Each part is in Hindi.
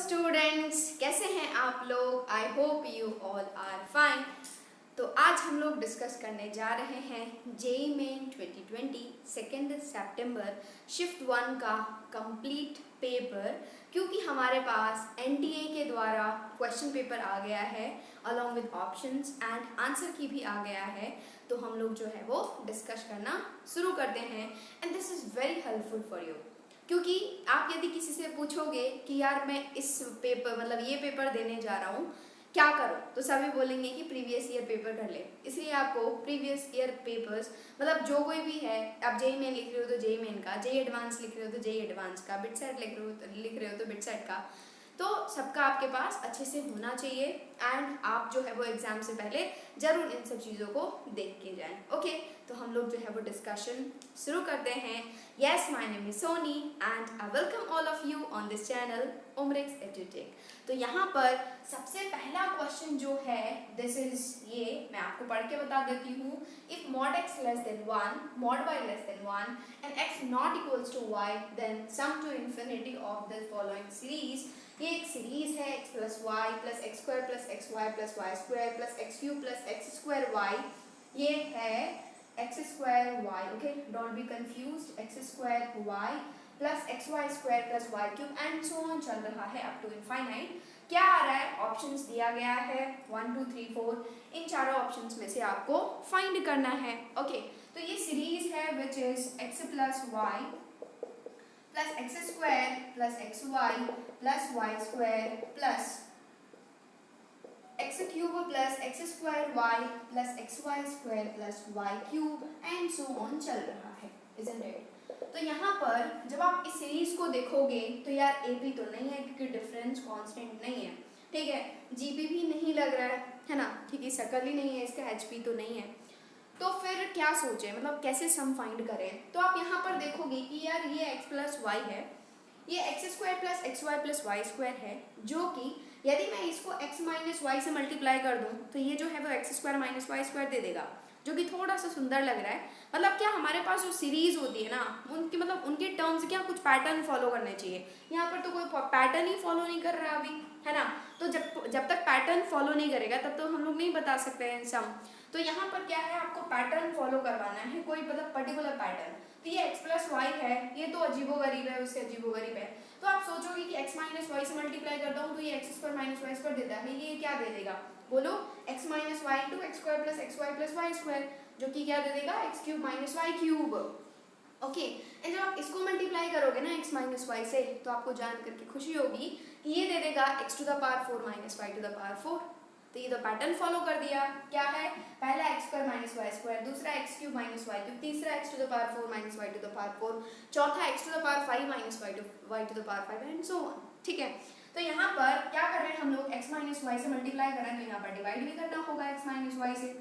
स्टूडेंट्स, कैसे हैं आप लोग? I hope you all are fine. तो आज हम लोग डिस्कस करने जा रहे हैं जेईई मेन 2020 2 सितंबर शिफ्ट 1 का कंप्लीट पेपर, क्योंकि हमारे पास एनटीए के द्वारा क्वेश्चन पेपर आ गया है along with options and answer की भी आ गया है। तो हम लोग जो है वो डिस्कस करना शुरू करते हैं and this is very helpful for you. क्योंकि आप यदि किसी से पूछोगे कि यार मैं इस पेपर मतलब ये पेपर देने जा रहा हूँ, क्या करो, तो सभी बोलेंगे कि प्रीवियस ईयर पेपर कर ले। इसलिए आपको प्रीवियस ईयर पेपर्स मतलब जो कोई भी है, आप जेईई मेन लिख रहे हो तो जेईई मेन का, जेईई एडवांस लिख रहे हो तो जेईई एडवांस का, बिट सेट लिख रहे हो तो बिट सेट का, तो सबका आपके पास अच्छे से होना चाहिए एंड आप जो है वो एग्जाम से पहले जरूर इन सब चीज़ों को देख के जाएं। ओके, तो हम लोग जो है वो डिस्कशन शुरू करते हैं। Yes, my name is Soni and I welcome all of you on this channel उमरिक्स एजुटेक। तो यहाँ पर सबसे पहला क्वेश्चन जो है दिस इज ये मैं आपको पढ़ के बता देती हूँ। If mod x less than 1, mod y less than 1 and x not equals to y, then sum to infinity of the following series. ये एक सीरीज है x plus Y plus X square plus x Y plus Y square plus X cube plus X square Y. ये है x square Y, okay, don't be confused, X square Y plus x Y square plus Y cube and so on चल रहा है अप टू इनफाइनाइट। क्या आ रहा है? ऑप्शंस दिया गया है 1 2 3 4। इन चारों ऑप्शंस में से आपको फाइंड करना है। ओके, तो ये सीरीज है which is X plus Y plus X square plus x Y plus Y square plus X cube plus X square Y plus x Y square plus Y cube and so on चल रहा है, इजंट इट? तो यहाँ पर जब आप इस सीरीज को देखोगे तो यार ए बी तो नहीं है क्योंकि डिफरेंस कांस्टेंट नहीं है, ठीक है, जीपी भी नहीं लग रहा है ना, क्योंकि शक्ल ही नहीं है इसका, एचपी तो नहीं है। तो फिर क्या सोचें, मतलब कैसे सम फाइंड करें? तो आप यहाँ पर देखोगे कि यार ये x प्लस वाई है, ये x square plus x Y plus Y square है, जो कि यदि मैं इसको x माइनस वाई से मल्टीप्लाई कर दूं तो ये जो है वो x square minus Y square दे देगा, जो कि थोड़ा सा सुंदर लग रहा है। मतलब क्या हमारे पास जो सीरीज होती है ना, उनकी मतलब उनके टर्म्स क्या कुछ पैटर्न फॉलो करने चाहिए। यहाँ पर तो कोई पैटर्न ही फॉलो नहीं कर रहा अभी, है ना। तो जब तक पैटर्न फॉलो नहीं करेगा तब तो हम लोग नहीं बता सकते हैं सम। तो यहाँ पर क्या है, आपको पैटर्न फॉलो करवाना है, कोई मतलब पर्टिकुलर पैटर्न। तो ये x प्लस वाई है, ये तो अजीबोगरीब है, उससे अजीबोगरीब है। तो आप सोचोगे कि x माइनस वाई से मल्टीप्लाई करता हूँ तो ये x square minus Y square देता है, ये क्या दे देगा? बोलो, x minus Y into X square plus x Y plus Y square, जो कि क्या दे देगा? X cube minus Y cube. Okay, and जब आप इसको मल्टीप्लाई करोगे ना x माइनस वाई से, तो आपको जान करके खुशी होगी कि ये दे देगा x to the power 4 minus Y to the power 4। तो ये तो पैटर्न फॉलो कर दिया। क्या है? पहला x square minus Y square, दूसरा x cube minus Y cube, तीसरा x to the power 4 minus Y to the power 4, चौथा x to the power 5 minus Y to the power 5 and so on, ठीक है। तो यहाँ पर क्या कर रहे हैं हम लोग? x माइनस वाई से मल्टीप्लाई कर रहे हैं, तो यहाँ पर डिवाइड भी करना होगा x माइनस वाई से।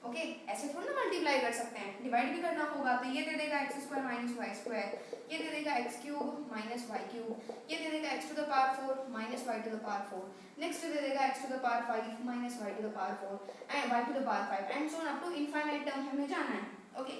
ओके, ऐसे थोड़ा ना मल्टीप्लाई कर सकते हैं, डिवाइड भी करना होगा। तो ये दे देगा x square minus Y square, ये दे देगा x cube minus Y cube, ये दे देगा x to the power 4 minus Y to the power 4, next दे देगा x to the power 5 minus Y to the power 4 and y to the power 5 and so on up to infinite term हमें जाना है। ओके,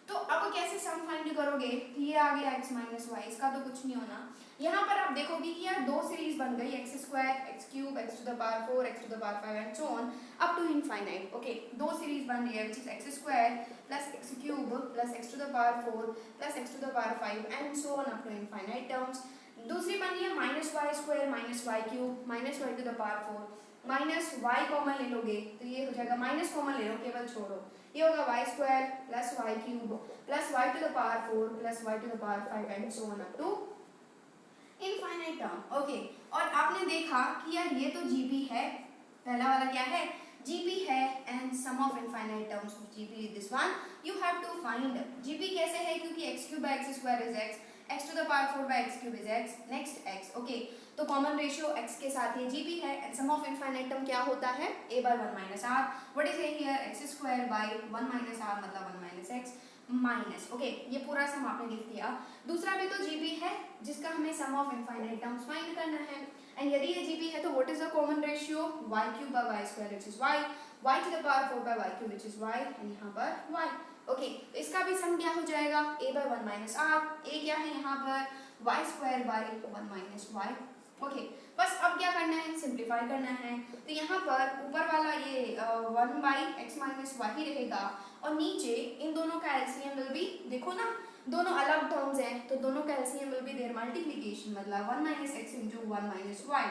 तो अब कैसे सम फाइंड करोगे? ये आ गया x माइनस वाई, इसका तो कुछ नहीं होना। यहाँ पर आप देखोगे कि यार दो सीरीज बन गई, X square X cube X to the power 4 X to the power 5 and so on up to infinite. Okay, दो सीरीज बन रही है which is x square plus X cube plus X to the power 4 plus X to the power 5 and so on up to infinite terms. दूसरी बन रही है minus Y square minus Y cube minus Y to the power 4, minus y common ले लोगे तो ये हो जाएगा, माइनस कॉमन ले लो, केवल छोड़ो, ये होगा Y square plus Y cube plus Y to the power 4 plus Y to the power 5 and so on up to infinite term. Okay, और आपने देखा कि यार ये तो जीपी है, पहला वाला क्या है? जीपी है and sum of infinite terms of GP is this one, you have to find GP कैसे है, क्योंकि x cube by x square is x, x to the power 4 by x cube is x, next x। Okay, तो कॉमन रेशियो x के साथ ये जीपी है and sum of infinite term क्या होता है? a by 1 minus r, what is here? x square by 1 minus r मतलब 1 minus x माइनस। ओके, ये पूरा सम आपने लिख दिया। दूसरा भी तो जीपी है जिसका हमें sum of infinite terms find करना है एंड यदि ये जीपी है तो what is the common ratio? y cube by y square which is y, y to the power 4 by y cube which is y and यहाँ पर y। ओके, तो इसका भी सम क्या हो जाएगा? a by 1 minus r, a क्या है यहाँ पर? y square by 1 minus y okay बस अब क्या करना है, सिंप्लीफाई करना है। तो यहाँ पर ऊपर वाला ये 1/x माइनस वाई ही रहेगा और नीचे इन दोनों का एलसीएम विल बी, देखो ना दोनों अलग टर्म्स हैं तो दोनों का LCM will be their multiplication, मतलब 1 minus x into 1 minus Y.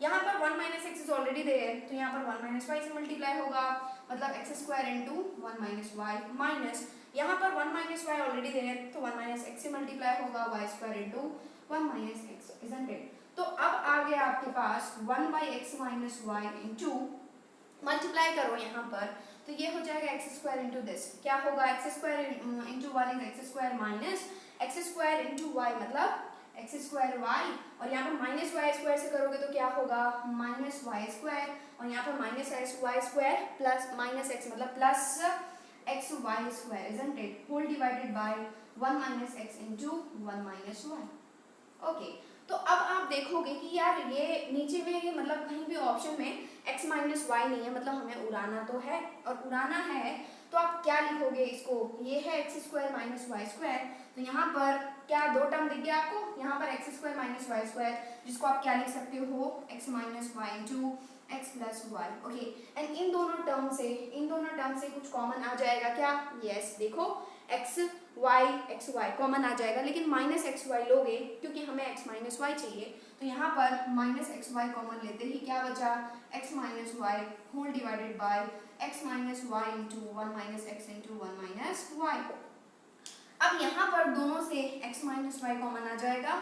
यहाँ पर 1 minus X is already there तो यहाँ पर 1 माइनस वाई से मल्टीप्लाई होगा, मतलब x square into 1 minus y, minus यहाँ पर 1 माइनस वाई ऑलरेडी देयर तो 1 माइनस एक्स से मल्टीप्लाई होगा Y square into 1 minus x, isn't it. तो अब आ गया आपके पास 1 by x minus Y into, multiply करो यहाँ पर तो ये हो जाएगा एक्स स्क्वायर इंटू दिस, क्या होगा x square into one is x square minus x square into y, मतलब एक्स स्क्वायर वाई, और यहाँ पर माइनस वाई स्क्वायर से करोगे तो क्या होगा माइनस वाई स्क्वायर, और यहाँ पर minus x Y square plus minus x मतलब plus x Y square, isn't it, whole divided by 1 minus x into 1 minus y. Okay तो अब आप देखोगे कि यार ये नीचे में ये मतलब कहीं भी ऑप्शन में x माइनस वाई नहीं है, मतलब हमें उड़ाना तो है, और उड़ाना है तो आप क्या लिखोगे इसको, ये है x square minus Y square, तो यहाँ पर क्या दो टर्म दिख गया आपको, यहाँ पर x square minus Y square जिसको आप क्या लिख सकते हो x minus Y into x plus y. Okay and इन दोनों टर्म से कुछ कॉमन आ जाएगा क्या, यस देखो एक्स वाई कॉमन आ जाएगा, लेकिन माइनस एक्स वाई लोगे क्योंकि हमें एक्स माइनस वाई चाहिए, तो यहाँ पर माइनस एक्स वाई कॉमन लेते ही क्या बचा x minus y whole divided by x minus Y into 1 minus x into 1 minus y. अब यहाँ पर दोनों से x माइनस वाई कॉमन आ जाएगा,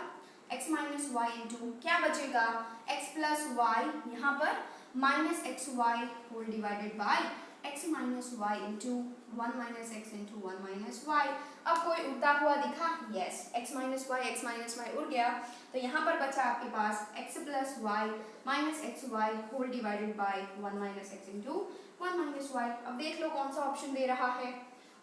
x माइनस वाई इंटू क्या बचेगा x प्लस वाई, यहाँ पर minus x y whole divided by x minus Y into 1 minus x into 1 minus y. अब कोई उड़ता हुआ दिखा, यस x माइनस वाई उड़ गया, तो यहाँ पर बचा आपके पास x plus y minus x y whole divided by 1 minus x into 1 minus y. अब देख लो कौन सा ऑप्शन दे रहा है,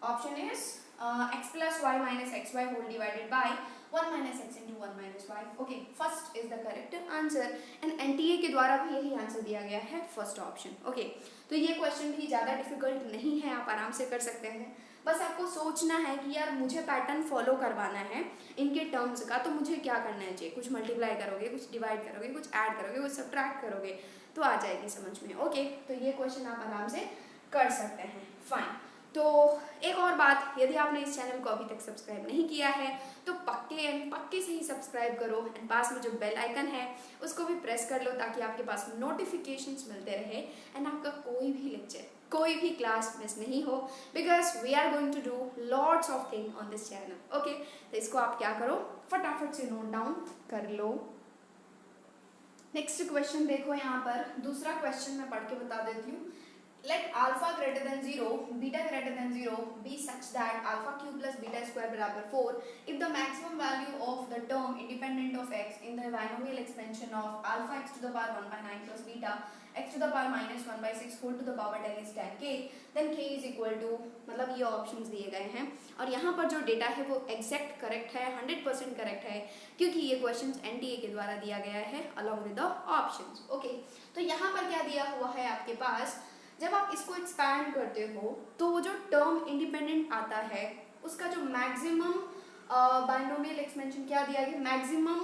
option is x plus y minus xy whole divided by 1 minus x into 1 minus y. Okay, first is the correct answer and NTA के द्वारा भी यही आंसर दिया गया है फर्स्ट ऑप्शन। ओके तो ये क्वेश्चन भी ज़्यादा डिफिकल्ट नहीं है, आप आराम से कर सकते हैं, बस आपको सोचना है कि यार मुझे पैटर्न फॉलो करवाना है इनके टर्म्स का, तो मुझे क्या करना चाहिए, कुछ मल्टीप्लाई करोगे, कुछ डिवाइड करोगे, कुछ ऐड करोगे, कुछ सब्ट्रैक्ट करोगे तो आ जाएगी समझ में। ओके तो ये क्वेश्चन आप आराम से कर सकते हैं, फाइन। तो एक और बात, यदि आपने इस चैनल को अभी तक सब्सक्राइब नहीं किया है तो पक्के से ही सब्सक्राइब करो एंड पास में जो बेल आइकन है उसको भी प्रेस कर लो ताकि आपके पास नोटिफिकेशंस मिलते रहे एंड आपका कोई भी लेक्चर, कोई भी क्लास मिस नहीं हो, because we are going to do lots of thing on this channel. Okay तो इसको आप क्या करो, फटाफट से नोट डाउन कर लो। नेक्स्ट क्वेश्चन देखो, यहाँ पर दूसरा क्वेश्चन मैं पढ़ के बता देती हूँ। Let alpha greater than 0, beta greater than 0 be such that alpha cube plus beta square बराबर 4 if the maximum value of the term independent of x in the binomial expansion of alpha x to the power 1 by 9 plus beta x to the power minus 1 by 6 whole to the power 10 is 10k, then k is equal to, मतलब ये ऑप्शंस दिए गए हैं और यहाँ पर जो डेटा है वो एग्जैक्ट करेक्ट है, 100% करेक्ट है क्योंकि ये क्वेश्चंस NTA के द्वारा दिया गया है along with the options. Okay तो यहाँ पर क्या दिया हुआ है आपके पास, जब आप इसको एक्सपैंड करते हो तो वो जो टर्म इंडिपेंडेंट आता है उसका जो मैक्सिमम बाइनोमियल एक्सपेंशन क्या दिया गया, maximum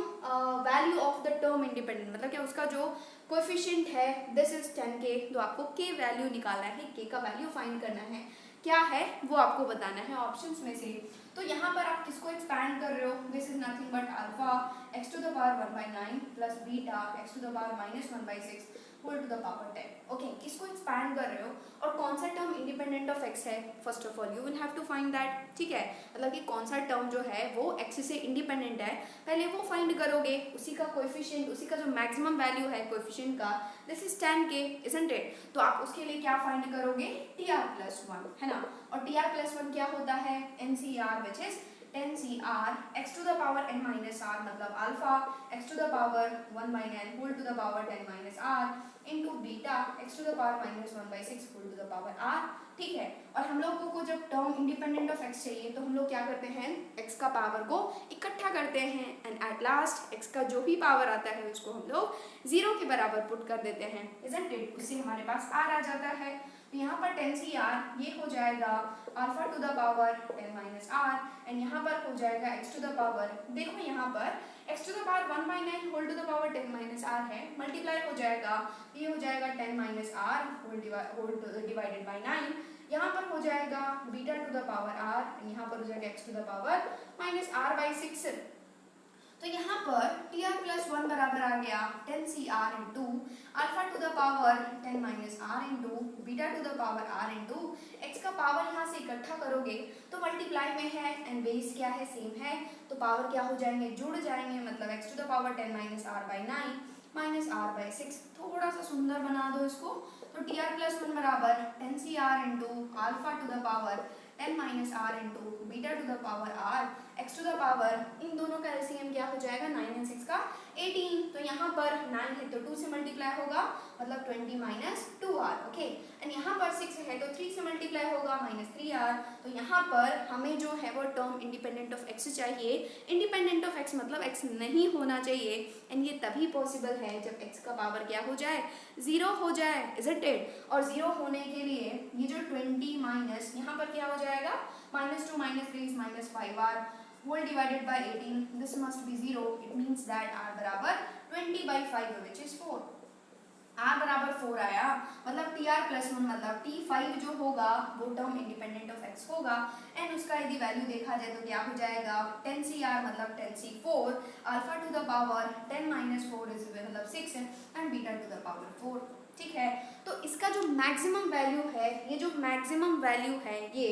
value of the term independent, मतलब क्या उसका जो कोएफिशिएंट है दिस इज 10k, तो आपको k वैल्यू निकालना है, k का वैल्यू फाइंड करना है, क्या है वो आपको बताना है ऑप्शंस में से। तो यहाँ पर आप किसको एक्सपैंड कर रहे हो, this is nothing but alpha x to the power 1 by 9 plus beta x to the power minus 1 by 6 whole to the power 10। Okay इसको एक्सपैंड कर रहे हो और कौन सा टर्म इंडिपेंडेंट ऑफ x है, first of all you will have to find that, ठीक है, मतलब कि कौन सा टर्म जो है वो x से इंडिपेंडेंट है, पहले वो फाइंड करोगे, उसी का कोएफिशिएंट, उसी का जो मैक्सिमम वैल्यू है कोएफिशिएंट का this is 10k, isn't it, तो आप उसके लिए क्या फाइंड करोगे tr+1 है ना, और tr+1 क्या होता है NCR which is 10CR x to the power n minus r, मतलब alpha x to the power 1 by 9 whole to the power 10 minus r into beta x to the power minus 1 by 6 whole to the power r, ठीक है। और हम लोगों को जब टर्म इंडिपेंडेंट ऑफ x चाहिए तो हम लोग क्या करते हैं, x का पावर को इकट्ठा करते हैं एंड एट लास्ट x का जो भी पावर आता है उसको हम लोग 0 के बराबर पुट कर देते हैं, इजंट इट, उससे हमारे पास r आ जाता है। तो यहाँ पर 10CR ये हो जाएगा alpha to the power 10 minus r and यहाँ पर हो जाएगा x टू द पावर, देखो यहाँ पर x to the power 1 by 9 whole to the power 10 minus multiply हो जाएगा, ये हो जाएगा 10 minus r whole divided by 9, यहाँ पर हो जाएगा beta to the power r, यहाँ पर हो जाएगा x to the power minus r by 6। तो यहाँ पर टी आर प्लस 1 बराबर आ गया 10 सी r into alpha to the power 10 minus r into beta to the power r into x का पावर यहाँ से इकट्ठा करोगे तो मल्टीप्लाई में है एंड बेस क्या है, सेम है, तो पावर क्या हो जाएंगे, जुड़ जाएंगे, मतलब x to the power 10 minus r by 9 minus r by 6। थोड़ा सा सुंदर बना दो इसको, तो टी आर प्लस 1 बराबर 10 सी r into alpha to the power 10 minus r into beta to the power r x to the power, इन दोनों का एलसीएम क्या हो जाएगा 9 एंड 6 का 18। तो यहाँ पर 9 है तो 2 से मल्टीप्लाई होगा, मतलब 20 माइनस 2r, ओके। एंड यहाँ पर 6 है तो 3 से मल्टीप्लाई होगा माइनस 3r। तो यहाँ पर हमें जो है वो टर्म इंडिपेंडेंट ऑफ x चाहिए। इंडिपेंडेंट ऑफ x मतलब x नहीं होना चाहिए, एंड ये तभी पॉसिबल है जब x का पावर क्या हो जाए, 0 हो जाए, इजंट इट। और 0 होने के लिए ये जो 20 माइनस यहाँ पर क्या हो जाएगा, -2 - 3 - 5r whole divided by 18, this must be 0, it means that r बराबर 20 by 5 which is 4, r बराबर 4 आया, मतलब tr plus 1 मतलब t5 जो होगा वो टर्म इंडिपेंडेंट ऑफ x होगा, एंड उसका यदि वैल्यू देखा जाए तो क्या हो जाएगा 10cr मतलब 10c4 alpha to the power 10 - 4 is मतलब 6 and beta to the power 4, ठीक है। तो इसका जो मैक्सिमम वैल्यू है, ये जो मैक्सिमम वैल्यू है ये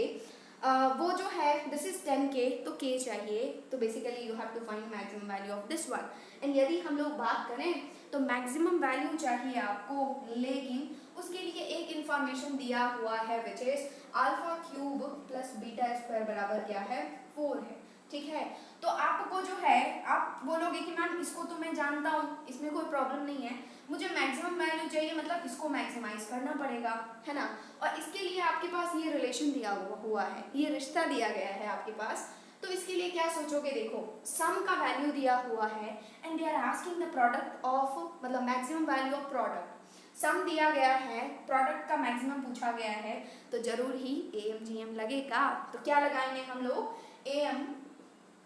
वो जो है दिस इज 10k, तो k चाहिए, तो basically you have to find maximum value of this one. And यदि हम लोग बात करें तो मैक्सिमम वैल्यू चाहिए आपको, लेकिन उसके लिए एक इंफॉर्मेशन दिया हुआ है which is alpha cube plus beta square बराबर क्या है 4 है, ठीक है। तो आपको जो है आप बोलोगे कि मैम इसको तो मैं जानता हूँ, इसमें कोई प्रॉब्लम नहीं है, मुझे मैक्सिमम वैल्यू चाहिए, मतलब इसको मैक्सिमाइज करना पड़ेगा, है ना। और इसके लिए आपके पास ये रिलेशन दिया हुआ है, ये रिश्ता दिया गया है आपके पास। तो इसके लिए क्या सोचोगे, देखो सम का वैल्यू दिया हुआ है and they are asking the product of, मतलब maximum value of product. Sum दिया गया है, प्रोडक्ट का मैक्सिमम पूछा गया है, तो जरूर ही एम जी एम लगेगा। तो क्या लगाएंगे हम लोग, m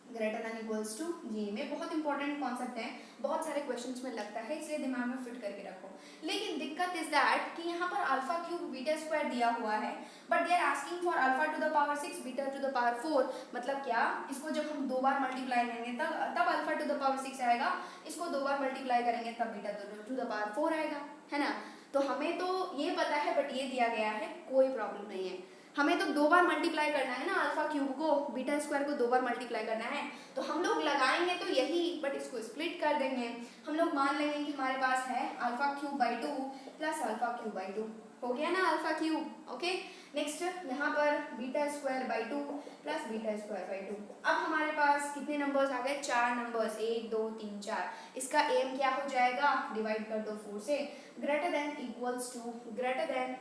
greater than equals to g. में बहुत इंपॉर्टेंट कॉन्सेप्ट है, बहुत सारे क्वेश्चंस में लगता है, इसलिए दिमाग में फिट करके रखो। लेकिन दिक्कत इज दैट कि यहाँ पर अल्फा क्यूब बीटा स्क्वायर दिया हुआ है, but they are asking for alpha to the power 6 beta to the power 4, मतलब क्या, इसको जब हम 2 बार मल्टीप्लाई करेंगे तब अल्फा टू द पावर 6 आएगा, इसको 2 बार मल्टीप्लाई करेंगे तब बीटा टू द पावर 4 आएगा, है ना। तो हमें तो ये पता है, बट ये दिया गया है, कोई प्रॉब्लम नहीं है। हमें तो 2 बार मल्टीप्लाई करना है ना, अल्फा क्यूब को बीटा स्क्वायर को 2 बार मल्टीप्लाई करना है, तो हम लोग लगाएंगे तो यही, बट इसको स्प्लिट कर देंगे। हम लोग मान लेंगे कि हमारे पास है alpha cube by 2 plus alpha cube by 2, हो गया ना अल्फा क्यूब, ओके। नेक्स्ट यहाँ पर beta square by 2 plus beta square by 2। अब हमारे पास कितने नंबर्स आ गए, 4 नंबर्स, 1 2 3 4। इसका एम क्या हो जाएगा, डिवाइड कर दो 4 से, ग्रेटर देन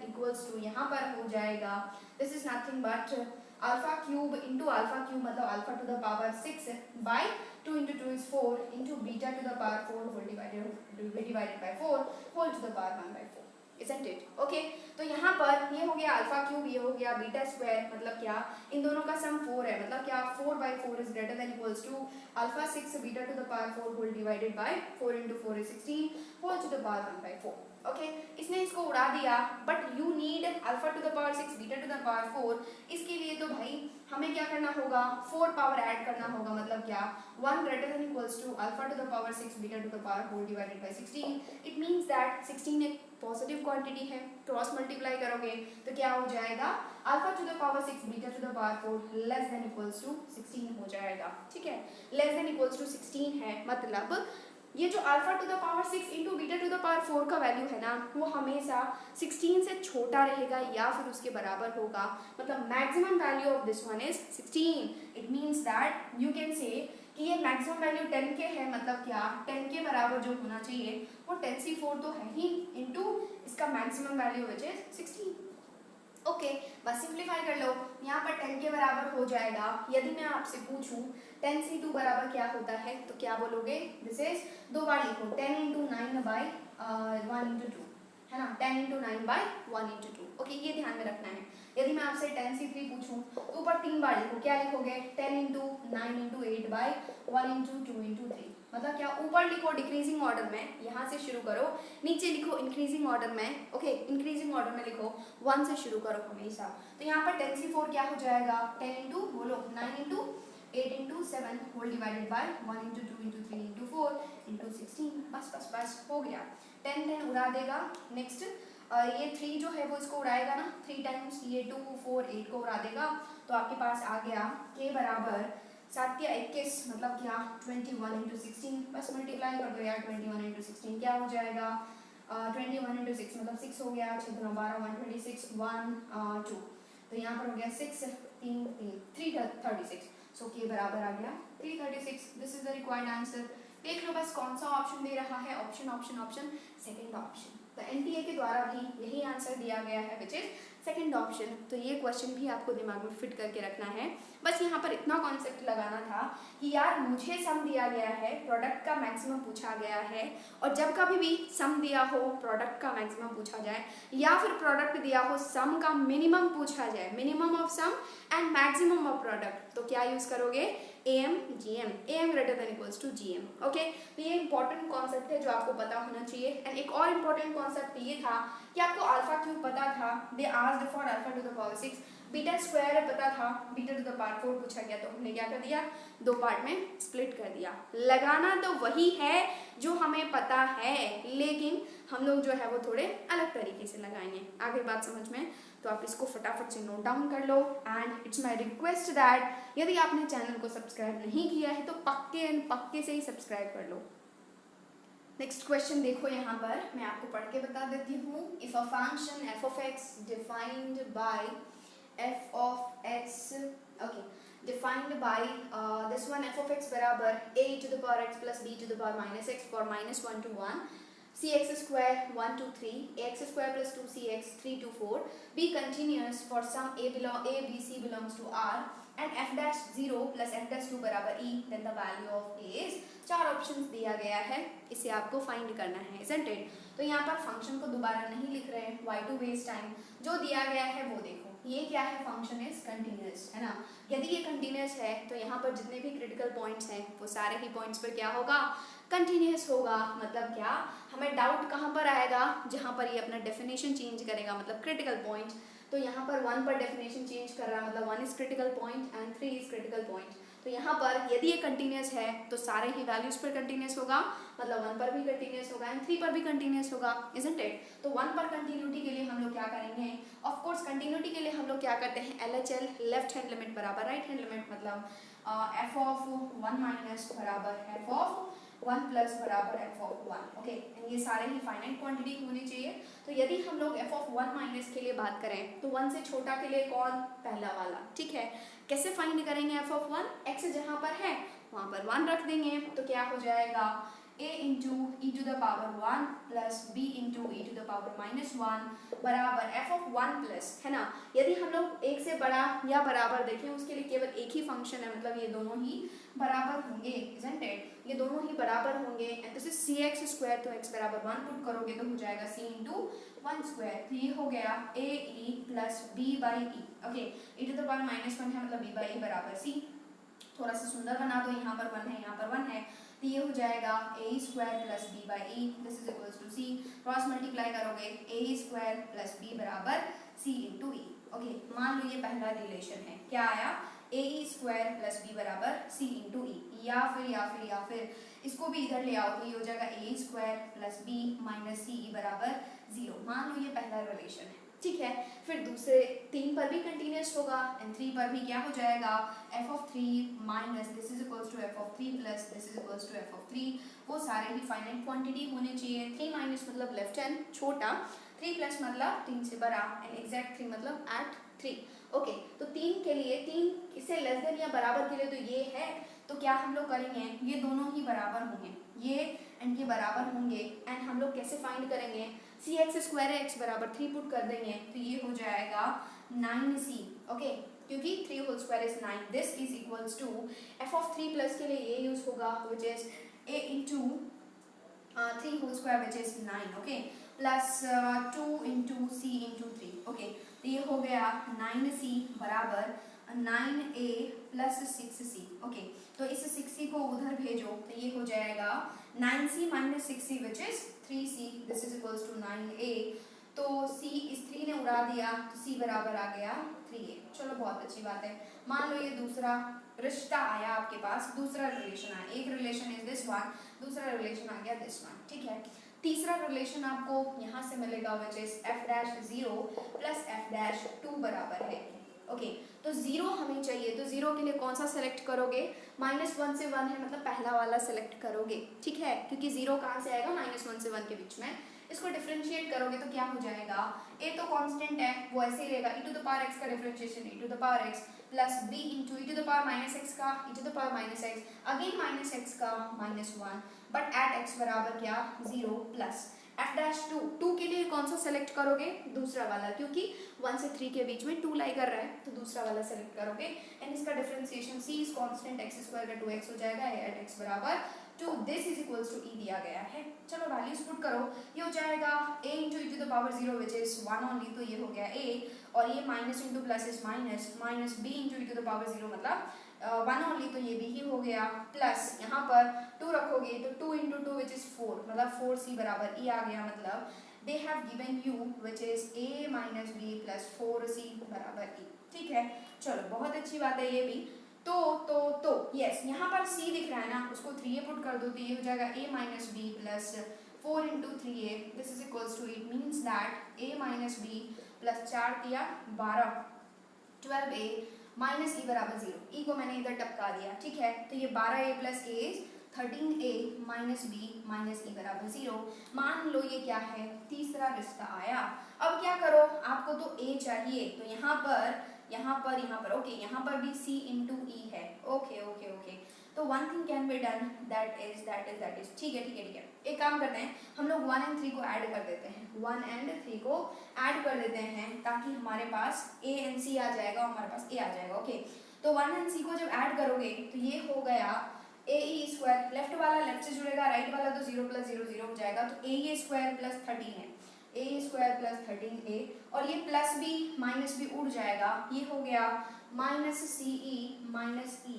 इक्वल्स टू यहाँ पर हो जाएगा, this is nothing but alpha cube into alpha cube मतलब alpha to the power 6 by 2 into 2 is 4 into beta to the power 4 whole divided by 4 whole to the power 1 by 4, isn't it? Okay, तो यहाँ पर ये हो गया अल्फा क्यूब, ये हो गया बीटा स्क्वायर, मतलब क्या, इन दोनों का सम 4 है, मतलब क्या 4 by 4 is greater than equals to alpha 6 beta to the power 4 whole divided by 4 into 4 is 16 whole to the power 1 by 4। Okay, इसने इसको उड़ा दिया, but you need alpha to the power 6 beta to the power 4। इसके लिए तो भाई हमें क्या करना होगा, 4 पावर ऐड करना होगा, मतलब क्या 1 greater than equals to alpha to the power 6 beta to the power 4 divided by 16। It means that 16 एक पॉजिटिव क्वांटिटी है, क्रॉस मल्टीप्लाई करोगे तो क्या हो जाएगा, alpha to the power 6 beta to the power 4 less than equals to 16 हो जाएगा, ठीक है। लेस देन इक्वल्स टू 16 है, मतलब ये जो alpha to the power 6 into beta to the power 4 का वैल्यू है ना, वो हमेशा 16 से छोटा रहेगा या फिर उसके बराबर होगा, मतलब maximum value of this one is 16। It means that you can say कि ये मैक्सिमम वैल्यू 10 के है, मतलब क्या 10 के बराबर जो होना चाहिए वो 10c4 तो है ही, इंटू इसका maximum value which is 16। Okay, बस सिंप्लीफाई कर लो, यहाँ पर 10 के बराबर हो जाएगा। यदि मैं आपसे पूछूं 10c2 बराबर क्या होता है, तो क्या बोलोगे, दिस इज 2 बार लिखो 10 into 9 by 1 into 2, है ना, 10 into 9 by 1 into 2। ओके, ये ध्यान में रखना है। यदि मैं आपसे 10c3 पूछूं तो ऊपर 3 बार लिखो, क्या लिखोगे 10 into 9 into 8 by 1 into 2 into 3, मतलब क्या, ऊपर लिखो डिक्रीजिंग ऑर्डर में, यहाँ से शुरू करो, नीचे लिखो इंक्रीजिंग ऑर्डर में, ओके, इंक्रीजिंग ऑर्डर में लिखो, 1 से शुरू करो हमेशा। तो यहाँ पर 10c4 क्या हो जाएगा, 10 इंटू बोलो 9 into 8 into 7 whole divided by 1 into 2 into 3 into 4 into 16, बस बस बस हो गया। 10 10 उड़ा देगा। नेक्स्ट ये 3 जो है वो इसको उड़ाएगा ना, 3 टाइम्स ये 2 4 8 को उड़ा देगा, तो आपके पास आ गया k बराबर 7 या 21 मतलब क्या 21 इंटू 16, बस मल्टीप्लाई कर दो यार, 21 इंटू 16 क्या हो जाएगा 21 इंटू 6 मतलब 6 हो गया, 6 2 12 126 1 2, तो यहाँ पर हो गया 6 3 336, सो के बराबर आ गया 336। This is the required answer. देख लो बस कौन सा ऑप्शन दे रहा है, option option option second option. तो एनटीए के द्वारा भी यही आंसर दिया गया है विच इज सेकंड ऑप्शन। तो ये क्वेश्चन भी आपको दिमाग में फिट करके रखना है। बस यहाँ पर इतना कॉन्सेप्ट लगाना था कि यार मुझे सम दिया गया है, प्रोडक्ट का मैक्सिमम पूछा गया है, और जब कभी भी सम दिया हो प्रोडक्ट का मैक्सिमम पूछा जाए, या फिर प्रोडक्ट दिया हो सम का मिनिमम पूछा जाए, minimum of sum and maximum of product, तो क्या यूज करोगे AM GM, AM greater than equals to GM। Okay, तो ये इंपॉर्टेंट कॉन्सेप्ट है जो आपको पता होना चाहिए। एंड एक और इंपॉर्टेंट कॉन्सेप्ट ये था कि आपको अल्फा क्यूब पता था, they asked for alpha to the power 6, beta square पता था, बीटा टू द पावर 4 पूछा गया, तो हमने क्या कर दिया, 2 पार्ट में स्प्लिट कर दिया। लगाना तो वही है जो हमें पता है, लेकिन हम लोग जो है वो थोड़े अलग तरीके से लगाएंगे। आगे बात समझ में, तो आप इसको फटाफट से नोट डाउन कर लो। And it's my request that यदि आपने चैनल को सब्सक्राइब नहीं किया है तो पक्के से ही सब्सक्राइब कर लो। नेक्स्ट क्वेश्चन देखो, यहाँ पर मैं आपको पढ़ के बता देती हूँ। If a function f of x defined by f of x, okay, defined by this one f of x बराबर a to the power x plus b to the power minus x for minus 1 to 1, cx square 1 to 3, ax square plus 2cx 3 to 4, be continuous for some a b c belongs to R and f dash 0 plus f dash 2 बराबर e, then the value of a is, 4 options दिया गया है, इसे आपको फाइंड करना है, isn't it? तो यहाँ पर फंक्शन को दोबारा नहीं लिख रहे हैं, why to waste time, जो दिया गया है वो देखो। ये क्या है, फंक्शन इज कंटिन्यूअस, है ना। यदि ये कंटिन्यूअस है तो यहाँ पर जितने भी क्रिटिकल पॉइंट्स हैं वो सारे ही पॉइंट्स पर क्या होगा, कंटिन्यूअस होगा। मतलब क्या, हमें डाउट कहाँ पर आएगा, जहाँ पर ये अपना डेफिनेशन चेंज करेगा, मतलब क्रिटिकल पॉइंट। तो यहाँ पर 1 पर डेफिनेशन चेंज कर रहा है, मतलब 1 is critical point and 3 is critical point. तो यहाँ पर यदि ये कंटिन्यूअस है तो सारे ही वैल्यूज पर कंटिन्यूअस होगा, मतलब 1 पर भी कंटिन्यूअस होगा एंड 3 पर भी कंटिन्यूअस होगा, इजंट इट। तो 1 पर कंटिन्यूटी के लिए हम लोग क्या करेंगे, ऑफ कोर्स कंटिन्यूटी के लिए हम लोग क्या करते हैं, LHL लेफ्ट हैंड लिमिट बराबर राइट हैंड लिमिट, मतलब f of 1 माइनस बराबर f of 1 प्लस बराबर f of 1, ओके। ये सारे ही फाइनाइट क्वांटिटी होनी चाहिए। तो यदि हम लोग f of 1 माइनस के लिए बात करें तो 1 से छोटा के लिए कौन, पहला वाला, ठीक है। कैसे फाइंड करेंगे f of 1, x जहाँ पर है वहाँ पर 1 रख देंगे, तो क्या हो जाएगा a into e to the power 1 plus b into e to the power minus 1 बराबर f of 1 प्लस, है ना। यदि हम लोग एक से बड़ा या बराबर देखें, उसके लिए केवल एक ही फंक्शन है, मतलब ये दोनों ही बराबर होंगे, isn't it? ये दोनों ही बराबर होंगे and this is cx square, तो x बराबर 1 पुट करोगे तो हो जाएगा c इंटू 1 स्क्वायर। तो ये हो गया a e plus b by e, okay. e to the power minus 1 है, मतलब b बाई ई बराबर c। थोड़ा सा सुंदर बना दो, यहाँ पर 1 है, यहाँ पर 1 है, तो ये हो जाएगा a square plus b by e, this is equals to c। Cross multiply करोगे a स्क्वायर प्लस b बराबर c इंटू ई, ओके। मान लो ये पहला रिलेशन है, क्या आया, a स्क्वायर प्लस b बराबर c इंटू ई, या फिर इसको भी इधर ले आओ तो ये हो जाएगा a square plus b minus c बराबर 0। मान लो ये पहला रिलेशन है, ठीक है। फिर दूसरे 3 पर भी कंटिन्यूअस होगा एंड 3 पर भी क्या हो जाएगा, f of 3 minus this is equals to f of 3 plus this is equals to f of 3। वो सारे ही फाइनाइट क्वांटिटी होने चाहिए। 3 माइनस मतलब लेफ्ट हैंड छोटा, 3 प्लस मतलब 3 से बड़ा एंड एग्जैक्ट 3 मतलब एट 3, ओके। तो 3 के लिए, 3 इससे लेस देन या बराबर के लिए तो ये है, तो क्या हम लोग करेंगे, ये दोनों ही बराबर होंगे, ये एंड ये बराबर होंगे एंड हम लोग कैसे फाइंड करेंगे, cx स्क्वायर x बराबर 3 पुट कर देंगे तो ये हो जाएगा 9c, ओके, क्योंकि 3 whole square is 9, this is equals to f of 3 plus के लिए ये यूज होगा which is a into 3 whole square which is 9, okay, plus 2 into c into 3, okay. तो ये हो गया 9c बराबर 9a प्लस 6c। ओके, तो इस 6c को उधर भेजो तो ये हो जाएगा 9c minus 6c which is 3c। This is equals to 9a। तो c इस 3 ने उड़ा दिया तो c बराबर आ गया 3a। चलो बहुत अच्छी बात है। मान लो ये दूसरा रिश्ता आया आपके पास, दूसरा रिलेशन आया। एक रिलेशन इज दिस वन, दूसरा रिलेशन आ गया दिस वन। ठीक है, तीसरा रिलेशन आपको यहाँ से मिलेगा which is f dash 0 plus f dash 2 बराबर है। ओके, तो 0 हमें चाहिए, तो 0 के लिए कौन सा सेलेक्ट करोगे? -1 से 1 है मतलब पहला वाला सेलेक्ट करोगे। ठीक है, क्योंकि 0 कहाँ से आएगा? -1 से 1 के बीच में। इसको डिफरेंशिएट करोगे तो क्या हो जाएगा? a तो कांस्टेंट है, वो ऐसे ही रहेगा, e to the power x का differentiation e to the power x plus b into e to the power minus x का e to the power minus x again minus x का -1 बट एट x बराबर क्या? 0 प्लस f डैश 2 के लिए कौन सा सेलेक्ट करोगे? दूसरा वाला, क्योंकि 1 से 3 के बीच में 2 लाई कर रहा है तो दूसरा वाला सेलेक्ट करोगे। एंड इसका differentiation c is constant x square का 2x हो जाएगा एट x बराबर 2। This is equals to e दिया गया है। चलो वैल्यूज पुट करो, ये हो जाएगा a into e to the power 0 which is 1 only, तो ये हो गया a, और ये minus into plus is minus, minus b into e to the power 0 मतलब 1 ओनली, तो ये भी ही हो गया, प्लस यहाँ पर 2 रखोगे तो 2 इंटू 2 विच इज 4 मतलब 4c बराबर e आ गया। मतलब they have given you which is a minus b plus 4c बराबर e। ठीक है, चलो बहुत अच्छी बात है ये भी। तो यस, यहाँ पर c दिख रहा है ना, उसको 3a पुट कर दो तो ये हो जाएगा a minus b plus 4 into 3a। This is equals to, it means that a minus b plus 4 दिया 12 12a माइनस e बराबर 0। e को मैंने इधर टपका दिया। ठीक है, तो ये 12a plus a 13a minus b minus e बराबर 0। मान लो ये क्या है? तीसरा रिश्ता आया। अब क्या करो, आपको तो a चाहिए, तो यहाँ पर ओके, यहाँ पर भी c इंटू e है। ओके ओके ओके, तो one thing can be done, that is ठीक है, एक काम करते हैं, हम लोग 1 एंड 3 को ऐड कर देते हैं, 1 एंड 3 को ऐड कर देते हैं ताकि हमारे पास a एंड c आ जाएगा और हमारे पास a आ जाएगा। ओके, तो 1 एंड c को जब ऐड करोगे तो ये हो गया ae स्क्वायर, लेफ्ट वाला लेफ्ट से जुड़ेगा, राइट वाला तो 0 प्लस 0 0 हो जाएगा, तो ae स्क्वायर प्लस 13 है, a स्क्वायर प्लस 13a, और ये प्लस b माइनस b उड़ जाएगा, ये हो गया minus ce minus ce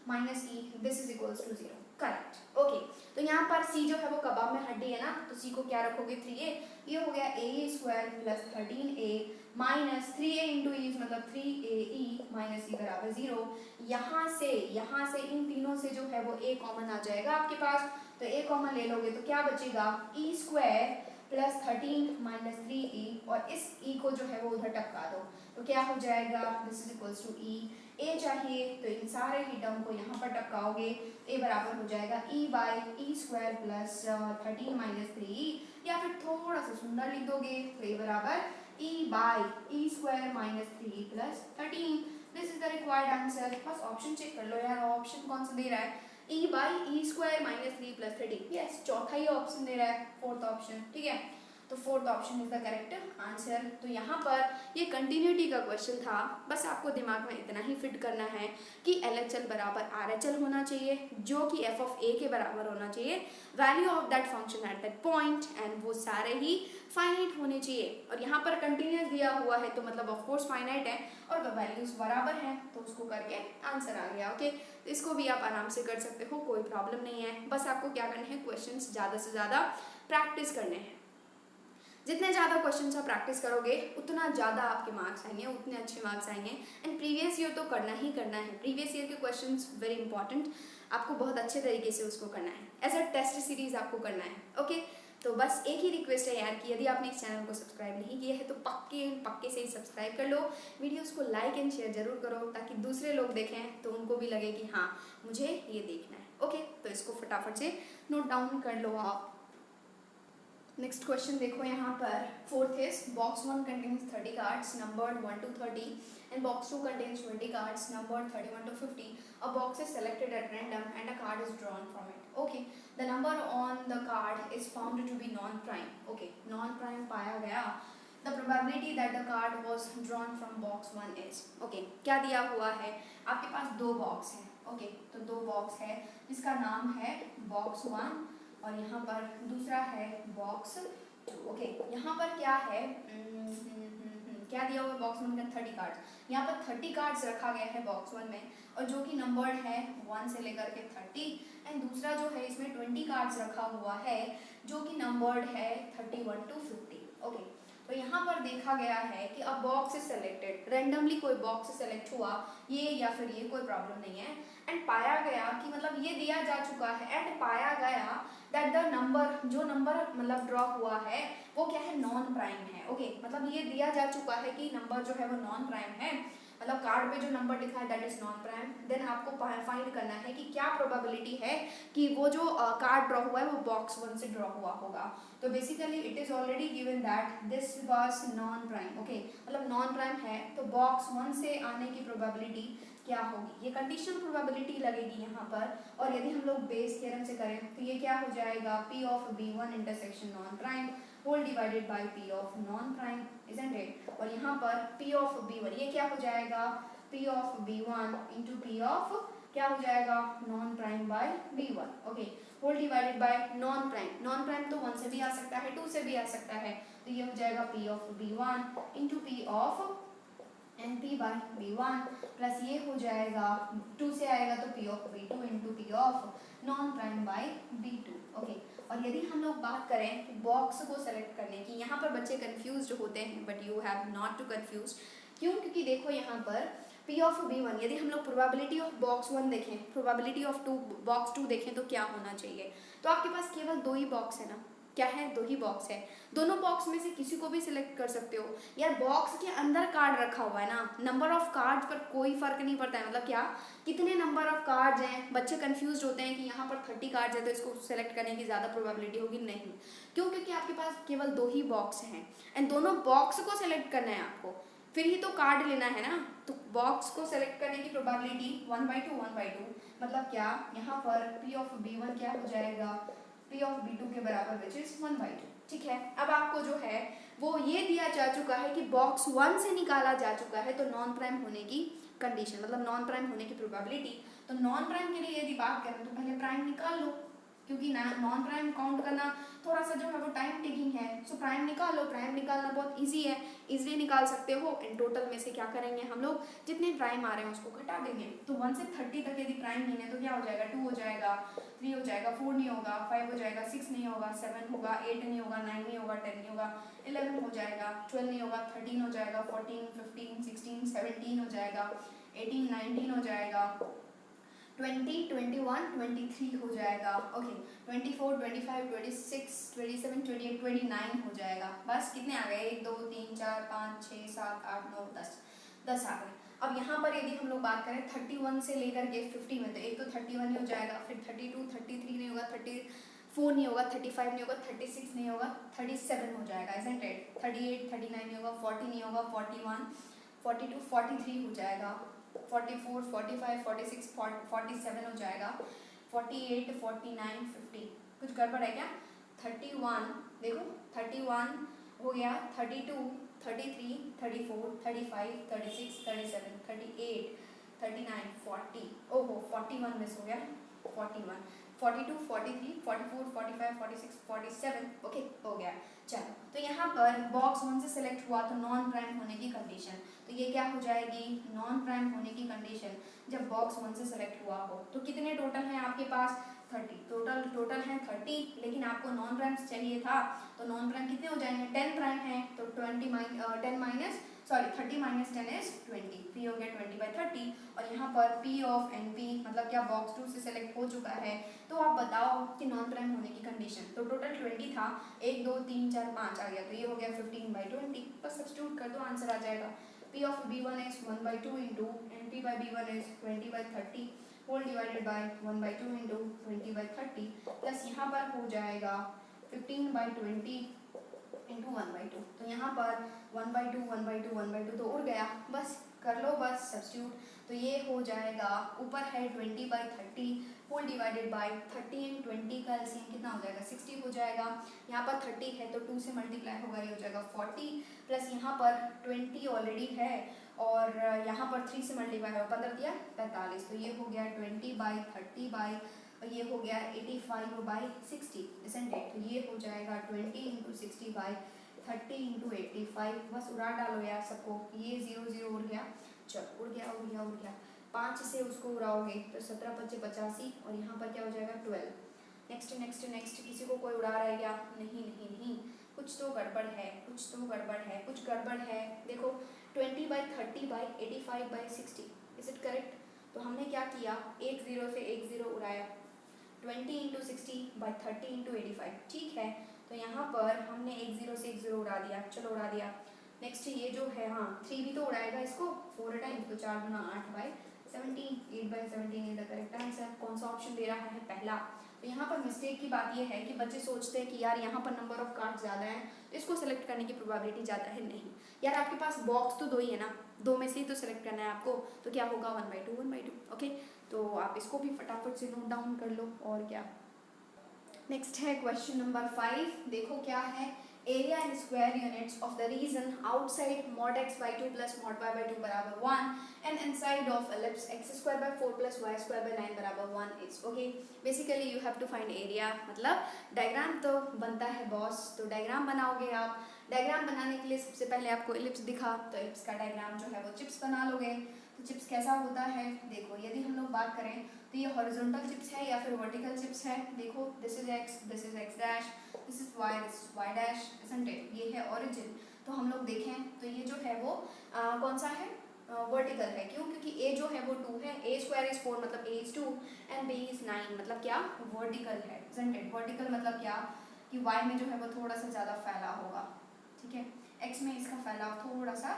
minus e। This is equals to 0। Correct. Okay, तो यहाँ पर c जो है वो कबाब में हड्डी है ना, तो c को क्या रखोगे? 3a। ये हो गया a square plus 13a minus 3a into e मतलब 3ae माइनस e बराबर 0। यहाँ से इन तीनों से जो है वो a कॉमन आ जाएगा आपके पास, तो a कॉमन ले लोगे तो क्या बचेगा? e square plus 13 minus 3e, और इस e को जो है वो उधर टपका दो तो क्या हो जाएगा? This is equals to e। a चाहिए तो इन सारे ही टर्म को यहाँ पर टपकाओगे, a बराबर हो जाएगा e by e square plus 13 minus 3e, या फिर थोड़ा सा सुंदर लिख दोगे तो a बराबर e by e square minus 3 plus 13। This is the required answer. बस ऑप्शन चेक कर लो यार, ऑप्शन कौन सा दे रहा है? e by e square minus 3 plus 13। Yes, चौथा ही ऑप्शन दे रहा है, फोर्थ ऑप्शन। ठीक है, तो fourth option is the correct answer. तो यहाँ पर ये कंटिन्यूटी का क्वेश्चन था, बस आपको दिमाग में इतना ही फिट करना है कि LHL बराबर RHL होना चाहिए, जो कि f ऑफ a के बराबर होना चाहिए, value of that function at that point, and वो सारे ही फाइनाइट होने चाहिए। और यहाँ पर कंटिन्यूस दिया हुआ है तो मतलब ऑफ कोर्स फाइनाइट है, और तो वैल्यूज बराबर हैं तो उसको करके आंसर आ गया। ओके, तो इसको भी आप आराम से कर सकते हो, कोई प्रॉब्लम नहीं है। बस आपको क्या करने हैं? क्वेश्चंस ज़्यादा से ज़्यादा प्रैक्टिस करने हैं। जितने ज़्यादा क्वेश्चन आप प्रैक्टिस करोगे उतना ज़्यादा आपके मार्क्स आएंगे, उतने अच्छे मार्क्स आएंगे। एंड प्रीवियस ईयर तो करना ही करना है, प्रीवियस ईयर के क्वेश्चंस वेरी इंपॉर्टेंट, आपको बहुत अच्छे तरीके से उसको करना है, एज अ टेस्ट सीरीज आपको करना है। ओके, तो बस एक ही रिक्वेस्ट है यार कि यदि आपने इस चैनल को सब्सक्राइब नहीं किया है तो पक्के से ही सब्सक्राइब कर लो, वीडियोस को लाइक एंड शेयर जरूर करो ताकि दूसरे लोग देखें तो उनको भी लगे कि हाँ मुझे ये देखना है। ओके, तो इसको फटाफट से नोट डाउन कर लो आप। नेक्स्ट क्वेश्चन देखो यहाँ पर, fourth is box 1 contains 30 cards numbered 1 to 30 and box 2 contains 20 cards numbered 31 to 50. A box is selected at random and a card is drawn from it. Okay, the number on the card is found to be non-prime. Okay, non-prime पाया गया। The probability that the card was drawn from box 1 is. Okay, क्या दिया हुआ है? आपके पास दो बॉक्स हैं। ओके, तो दो बॉक्स है जिसका नाम है बॉक्स 1 और यहाँ पर दूसरा है बॉक्स 2। ओके, यहाँ पर क्या है, क्या दिया हुआ है बॉक्स 1 का 30 कार्ड्स। यहाँ पर 30 कार्ड्स रखा गया है बॉक्स 1 में और जो कि नंबर्ड है 1 से लेकर के 30 एंड दूसरा जो है इसमें 20 कार्ड्स रखा हुआ है जो कि नंबर्ड है 31 to 50। ओके, तो यहाँ पर देखा गया है कि अब बॉक्स इज सेलेक्टेड, रेंडमली कोई बॉक्स सेलेक्ट हुआ ये या फिर ये, कोई प्रॉब्लम नहीं है। एंड पाया गया कि मतलब ये दिया जा चुका है एंड पाया गया दैट द नंबर, जो नंबर मतलब ड्रॉ हुआ है वो क्या है, नॉन प्राइम है। ओके, मतलब ये दिया जा चुका है कि नंबर जो है वो नॉन प्राइम है, मतलब कार्ड पे जो नंबर लिखा है that is non prime. Then आपको फाइंड करना है कि क्या प्रोबेबिलिटी है कि वो जो कार्ड ड्रॉ हुआ है वो बॉक्स 1 से ड्रॉ हुआ होगा। तो basically it is already given that this was non prime. Okay, मतलब नॉन प्राइम है तो बॉक्स 1 से आने की प्रोबेबिलिटी क्या होगी, ये कंडीशनल प्रोबेबिलिटी लगेगी यहाँ पर। और यदि हम लोग बेस थ्योरम से करें तो ये क्या हो जाएगा, P of B1 intersection non prime whole divided by P of non prime, isn't it. और यहाँ पर P of B1 ये क्या हो जाएगा, P of B1 into P of क्या हो जाएगा, non prime by B1। Okay, whole divided by non prime, non prime तो 1 से भी आ सकता है 2 से भी आ सकता है, तो ये हो जाएगा P of B1 into P of and P by B1 plus ये हो जाएगा 2 से आएगा तो P of B2 into P of non prime by B2। Okay, और यदि हम लोग बात करें बॉक्स को सेलेक्ट करने की, यहाँ पर बच्चे कंफ्यूज होते हैं but you have not to confuse. क्यों, क्योंकि देखो यहाँ पर P of B1 यदि हम लोग प्रोबेबिलिटी ऑफ बॉक्स 1 देखें, प्रोबेबिलिटी ऑफ बॉक्स 2 देखें तो क्या होना चाहिए, तो आपके पास केवल 2 ही बॉक्स है ना, क्या है, 2 ही बॉक्स है। दोनों बॉक्स में से किसी को भी सिलेक्ट कर सकते हो यार, बॉक्स के अंदर कार्ड रखा हुआ है ना, नंबर ऑफ कार्ड्स पर कोई फर्क नहीं पड़ता है, मतलब क्या कितने नंबर ऑफ कार्ड्स हैं। बच्चे कंफ्यूज होते हैं कि यहाँ पर 30 कार्ड्स है तो इसको सेलेक्ट करने की ज़्यादा प्रोबेबिलिटी होगी, नहीं, क्यों, क्योंकि आपके पास केवल 2 ही बॉक्स हैं एंड दोनों बॉक्स को सेलेक्ट करना है आपको, फिर ही तो कार्ड लेना है ना। तो बॉक्स को सेलेक्ट करने की प्रोबेबिलिटी 1/2 1/2, मतलब क्या यहाँ पर P of B1 क्या हो जाएगा, P of B2 के बराबर विच इज 1/2। ठीक है, अब आपको जो है वो ये दिया जा चुका है कि बॉक्स 1 से निकाला जा चुका है तो नॉन प्राइम होने की कंडीशन, मतलब नॉन प्राइम होने की प्रोबेबिलिटी। तो नॉन प्राइम के लिए यदि बात करें तो पहले प्राइम निकाल लो, क्योंकि नॉन प्राइम काउंट करना थोड़ा सा जो है वो टाइम टेकिंग है। सो प्राइम निकालो, प्राइम निकालना बहुत इजी है, इजीली निकाल सकते हो। एंड टोटल में से क्या करेंगे हम लोग, जितने प्राइम आ रहे हैं उसको घटा देंगे। तो 1 से 30 तक यदि प्राइम नहीं है तो क्या हो जाएगा, 2 हो जाएगा, 3 हो जाएगा, 4 नहीं होगा, 5 हो जाएगा, 6 नहीं होगा, 7 होगा, 8 नहीं होगा, 9 नहीं होगा, 10 नहीं होगा, 11 हो जाएगा, 12 नहीं होगा, 13 हो जाएगा, 14 15 16 17 हो जाएगा, 18 19 हो जाएगा, 20 21 23 हो जाएगा। ओके, 24 25 26 27 28 29 हो जाएगा। बस कितने आ गए, 1 2 3 4 5 6 7 8 9 10 आ गए। अब यहाँ पर यदि हम लोग बात करें 31 से लेकर के 50 में, तो एक तो 31 नहीं हो जाएगा, फिर 32 33 नहीं होगा, 34 नहीं होगा, 35 नहीं होगा, 36 नहीं होगा, 37 हो जाएगा, isn't it? 38 39 नहीं होगा, 40 नहीं होगा, 41 42 43 हो जाएगा, 44 45 46 47 हो जाएगा, 48 49 50। कुछ गड़बड़ है क्या, 31 देखो 31 हो गया, 32 33 34 35 36 37 38 39 40, ओहो 41 मिस हो गया, 41 42 43 44 45 46 47 ओके हो गया। चलो, तो यहाँ पर बॉक्स 1 से सिलेक्ट हुआ तो नॉन प्राइम होने की कंडीशन, तो ये क्या हो जाएगी, नॉन प्राइम होने की कंडीशन जब बॉक्स 1 से सिलेक्ट हुआ हो। तो कितने टोटल हैं आपके पास, 30, टोटल हैं 30, लेकिन आपको नॉन प्राइम चाहिए था तो नॉन प्राइम कितने हो जाएंगे, 10 प्राइम है तो 30 माइनस 10 इज 20, P हो गया 20/30। और यहाँ पर P of NP मतलब क्या बॉक्स 2 से सेलेक्ट हो चुका है, तो आप बताओ कि नॉन प्राइम होने की कंडीशन। तो टोटल 20 था, 1 2 3 4 5 आ गया, तो ये हो गया 15/20, बस सब्स्टिट्यूट कर दो आंसर आ जाएगा। P of B1 is 1/2 into NP by B1 is 20/30 whole divided by 1/2 into 20/30 plus यहाँ पर हो जाएगा 15/20 इंटू 1/2। तो यहाँ पर 1/2 1/2 1/2 तो उड़ गया, बस कर लो बस सब्स्टिट्यूट। तो ये हो जाएगा, ऊपर है 20/30 होल डिवाइडेड बाय 30 एंड 20 का एलसीएम कितना हो जाएगा, 60 हो जाएगा। यहाँ पर 30 है तो 2 से मल्टीप्लाई होगा, ये हो जाएगा 40 प्लस यहाँ पर 20 ऑलरेडी है और यहाँ पर 3 से मल्टीप्लाई होगा, 15 दिया 45, तो ये हो गया 20/30 बाई, ये हो गया 85/60 isn't it? तो ये हो जाएगा 20 into 60/60 30 इंटू 85, बस उड़ा डालो यार सबको, ये 0 0 उड़ गया, चलो उड़ गया उड़ गया उड़ गया, 5 से उसको उड़ाओगे तो 17 5 85, और यहाँ पर क्या हो जाएगा 12। नेक्स्ट नेक्स्ट नेक्स्ट, किसी को कोई उड़ा रहा है क्या? नहीं नहीं नहीं, कुछ तो गड़बड़ है, कुछ तो गड़बड़ है, कुछ गड़बड़ है। देखो 20/30/85/60, इज इट करेक्ट? तो हमने क्या किया, एक जीरो से एक जीरो उड़ाया, 20 इंटू 60/30 इंटू 85, ठीक है। तो यहाँ पर हमने एक जीरो से एक जीरो उड़ा दिया, चलो उड़ा दिया। नेक्स्ट ये जो है, हाँ 3 भी तो उड़ाएगा इसको 4 टाइम्स, तो 4 गुना 8/17, 8/17 इज द करेक्ट आंसर। कौन सा ऑप्शन दे रहा है? पहला। तो यहाँ पर मिस्टेक की बात ये है कि बच्चे सोचते हैं कि यार यहाँ पर नंबर ऑफ कार्ड ज़्यादा है तो इसको सेलेक्ट करने की प्रोबेबिलिटी ज़्यादा है। नहीं यार, आपके पास बॉक्स तो 2 ही है ना, 2 में से ही तो सेलेक्ट करना है आपको, तो क्या होगा 1/2 1/2। ओके, तो आप इसको भी फटाफट से नोट डाउन कर लो। और क्या, नेक्स्ट है क्वेश्चन नंबर 5। देखो क्या है, area in square units of the region outside mod x/2 plus mod y/2 बराबर 1 and inside of ellipse x²/4 plus y²/9 बराबर 1 is okay। Basically you have to find area, मतलब डायग्राम तो बनता है बॉस, तो डायग्राम बनाओगे आप। डायग्राम बनाने के लिए सबसे पहले आपको इलिप्स दिखा, तो इलिप्स का डायग्राम जो है वो चिप्स बना लोगे। तो चिप्स कैसा होता है, देखो यदि हम लोग बात करें तो ये हॉरिजॉन्टल चिप्स है या फिर वर्टिकल चिप्स है। देखो this is x, this is x dash, this is y, this is y dash, isn't it? ये है ओरिजिन। तो हम लोग देखें तो ये जो है वो कौन सा है, वर्टिकल है। क्यों? क्योंकि a जो है वो 2 है, a² इज 4 मतलब a is 2 and b is 9, मतलब क्या, वर्टिकल है, इजंट इट? वर्टिकल मतलब क्या कि y में जो है वो थोड़ा सा ज़्यादा फैला होगा, ठीक है, x में इसका फैलाव थोड़ा सा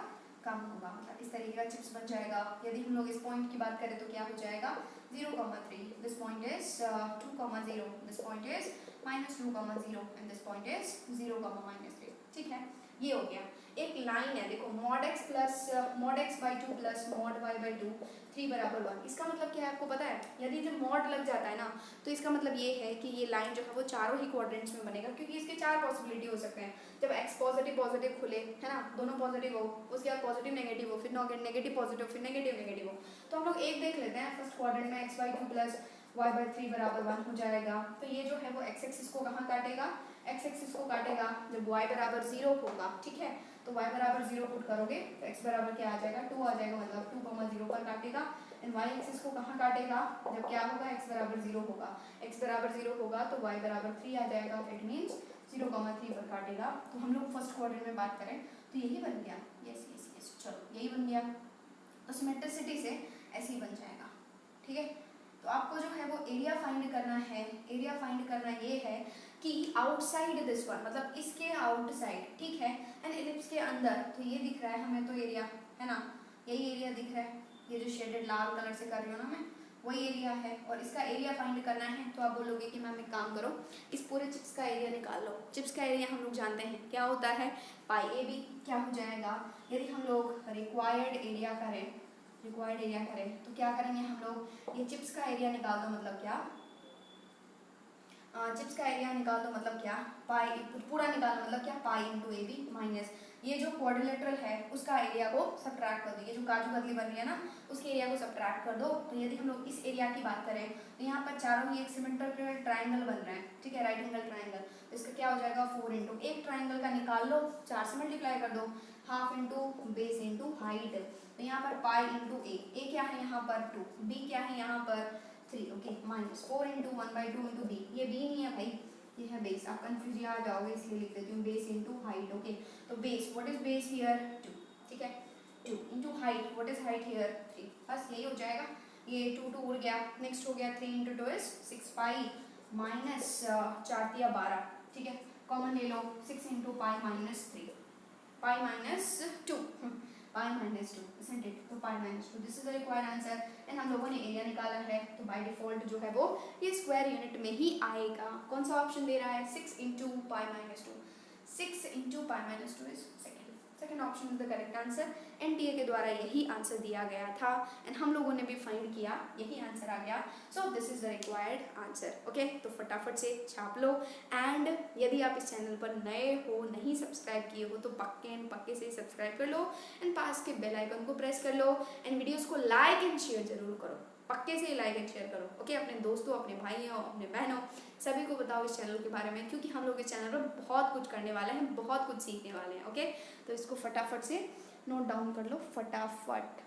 कम होगा, मतलब इस तरीके का चिप्स बन जाएगा। यदि हम लोग इस पॉइंट की बात करें तो क्या हो जाएगा 0,3, this point is 2,0, this point is -2,0 and this point is 0,-3, ठीक है। ये हो गया। एक लाइन है, देखो mod x/2 plus mod y/2 3 बराबर 1। इसका मतलब क्या है आपको पता है? यदि जो mod लग जाता है ना तो इसका मतलब ये है कि ये लाइन जो है वो चारों ही क्वाड्रेंट्स में बनेगा, क्योंकि इसके 4 पॉसिबिलिटी हो सकते हैं। जब x पॉजिटिव पॉजिटिव खुले, है ना, दोनों पॉजिटिव हो, उसके बाद पॉजिटिव नेगेटिव हो, फिर नेगेटिव पॉजिटिव, फिर नेगेटिव नेगेटिव हो। तो हम लोग एक देख लेते हैं, फर्स्ट क्वाड्रेंट में x/2 प्लस y/3 बराबर 1 हो जाएगा। तो ये जो है वो x एक्सिस को कहाँ काटेगा, x एक्सिस को काटेगा जब y बराबर 0 होगा, ठीक है। तो y बराबर 0 पुट करोगे तो x बराबर क्या आ जाएगा, 2 आ जाएगा, मतलब 2,0 पर काटेगा। एंड y एक्सिस को कहाँ काटेगा, जब क्या होगा, x बराबर 0 होगा। x बराबर 0 होगा तो y बराबर 3 आ जाएगा, इट मीन्स 0,3 पर काटेगा। तो हम लोग फर्स्ट क्वाड्रेंट में बात करें तो यही बन गया, यस यस यस, चलो यही बन गया। तो सिमेट्रिसिटी से ऐसे ही बन जाएगा, ठीक है। तो आपको जो है वो एरिया फाइंड करना है। एरिया फाइंड करना ये है कि आउटसाइड दिस वन, मतलब इसके आउटसाइड, ठीक है, एंड इलिप्स के अंदर, तो ये दिख रहा है हमें तो एरिया, है ना, यही एरिया दिख रहा है, ये जो शेडेड लाल कलर से कर रही हूँ ना मैं, वही एरिया है। और इसका एरिया फाइंड करना है तो आप बोलोगे कि मैम एक काम करो, इस पूरे चिप्स का एरिया निकाल लो। चिप्स का एरिया हम लोग जानते हैं क्या होता है, पाई ए बी। क्या हो जाएगा, यदि हम लोग रिक्वायर्ड एरिया करें तो क्या करेंगे हम लोग, ये चिप्स का एरिया निकाल दो, मतलब क्या, चिप्स का एरिया निकाल दो मतलब क्या, पाई पूरा निकाल मतलब क्या, pi into a b minus ये जो क्वाड्रिलेटरल है उसका एरिया को सब्ट्रैक्ट कर दो। ये जो काजू कतली बन रही है ना उसके एरिया को सब्ट्रैक्ट कर दो। तो यदि हम लोग इस एरिया की बात करें तो यहाँ पर चारों ही एक सिमेट्रिकल ट्राइंगल बन रहे हैं, ठीक है, राइट एंगल ट्राइंगल। तो इसका क्या हो जाएगा 4 इंटू, एक ट्राइंगल का निकाल लो, 4 से मल्टीप्लाई कर दो, half into base into height. तो यहाँ पर पाई इंटू ए क्या है यहाँ पर 2, बी क्या है यहाँ पर 3, okay, minus 4 into 1/2 into b, ये बी नहीं है भाई, ये है बेस। आप कंफ्यूज आ जाओगे इसलिए लिख देती हूँ बेस इंटू हाइट, ओके। तो base, what is base here 2, ठीक है, 2 into height, what is height here 3, बस यही हो जाएगा। ये 2 2 उड़ गया, नेक्स्ट हो गया 3 इंटू 2 इज 6 पाई माइनस 4 तिया 12, ठीक है, कॉमन ले लो 6 into pi minus 3, pi minus 2, pi minus 2, isn't it? तो pi minus 2, this is the required answer. And हम लोगों ने एरिया निकाला है तो बाय डिफॉल्ट जो है वो ये स्क्वायर यूनिट में ही आएगा। कौन सा ऑप्शन दे रहा है, 6 into pi minus 2, 6 into pi minus 2 is second option is the correct answer. NTA के द्वारा यही आंसर दिया गया था एंड हम लोगों ने भी फाइंड किया, यही आंसर आ गया। So this is the required answer, okay. तो फटाफट से छाप लो। एंड यदि आप इस चैनल पर नए हो, नहीं सब्सक्राइब किए हो तो पक्के से सब्सक्राइब कर लो एंड पास के बेल आइकन को प्रेस कर लो एंड वीडियोस को लाइक एंड शेयर जरूर करो। पक्के से लाइक एंड शेयर करो, ओके। अपने दोस्तों, अपने भाइयों, अपने बहनों, सभी को बताओ इस चैनल के बारे में, क्योंकि हम लोग इस चैनल पर बहुत कुछ करने वाले हैं, बहुत कुछ सीखने वाले हैं, ओके। तो इसको फटाफट से नोट डाउन कर लो, फटाफट।